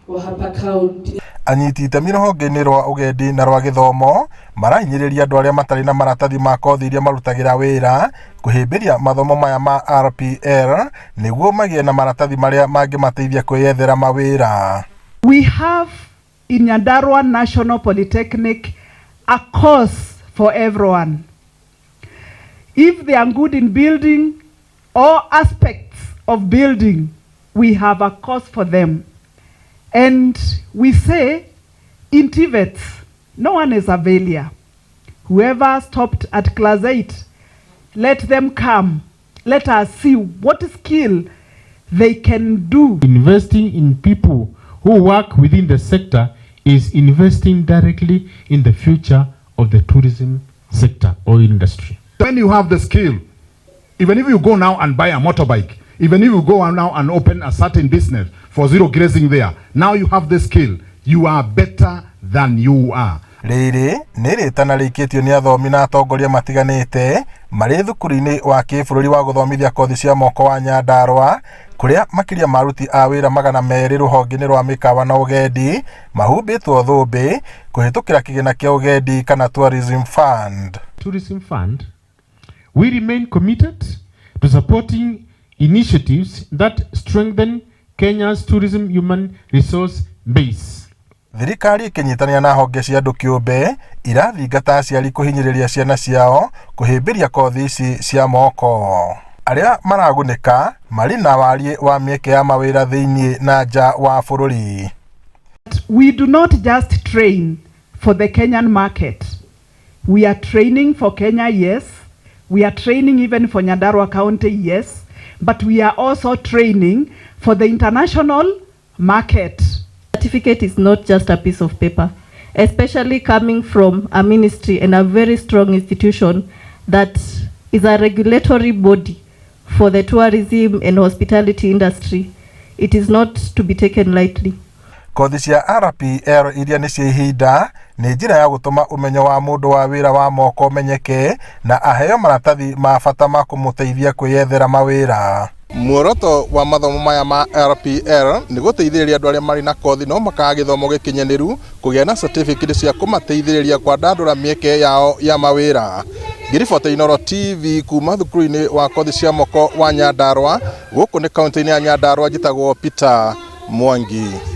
wa hapa kaunti. Anyiti itemi rũhonge-inĩ rwa ũgendi na rwa gĩthomo marahinyĩrĩria andũ arĩa matarĩ na maratathi ma kothi iria marutagĩra wĩra kũhĩmbĩria mathomo maya ma RPL nĩguo magĩe na maratathi marĩa mangĩmateithia kwĩyethera mawĩra. We have in Nyandarua National Polytechnic a course for everyone. If they are good in building all aspects of building, we have a course for them. And we say in TVETs, no one is a failure. Whoever stopped at class 8, let them come. Let us see what skill they can do. Investing in people who work within the sector is investing directly in the future of the tourism sector or industry. When you have the skill, even if you go now and buy a motorbike, even if you go now and open a certain business for zero grazing there, now you have the skill, you are better than you are. Rĩrĩ nĩ rĩtana rĩikĩtio nĩ athomi na atongoria matiganĩte marĩ thukuru-inĩ wa kĩbũrũri wa gũthomithia kothi cia moko wa Nyandarua, kũrĩa makĩria maruti a wĩra 200 rũhonge-inĩ rwa mĩkawa na ũgendi mahumbĩtwo thũmbĩ kũhĩtũkĩra kĩgĩna kĩa ũgendi kana tourism fund. Tourism fund, we remain committed to supporting initiatives that strengthen Kenya's tourism human resource base. Thirikari ĩkĩnyitanĩra na honge cia andũ kĩũmbe irathingata aciari kũhinyĩrĩria ciana ciao kũhĩmbĩria kothi ici cia moko. Arĩa maragunĩka marĩ na wariĩ wa mĩeke ya mawĩra thĩinĩ na nja wa bũrũri. We do not just train for the Kenyan market. We are training for Kenya, yes. We are training even for Nyandarua County, yes. But we are also training for the international market. Certificate is not just a piece of paper, especially coming from a ministry and a very strong institution that is a regulatory body for the tourism and hospitality industry. It is not to be taken lightly. Kothi cia RPL iria nĩ cia ihinda nĩ njĩra ya gũtũma ũmenyo wa mũndũ wa wĩra wa moko ũmenyeke na aheo maratathi ma bata ma kũmũteithia kwĩyethera mawĩra. Muoroto wa mathomo maya ma RPL nĩ gũteithĩrĩria andũ arĩa marĩ na kothi no makaga gĩthomo gĩkinyanĩru kũgĩa na certificate cia kũmateithĩrĩria kwandandũra mĩeke yao ya mawĩra. Ngiribota Inooro TV kuma thukuru-inĩ wa kothi cia moko wa Nyandarua, gũkũ nĩ kaunti-inĩ ya Nyandarua, njĩtagwo Peter Mwangi.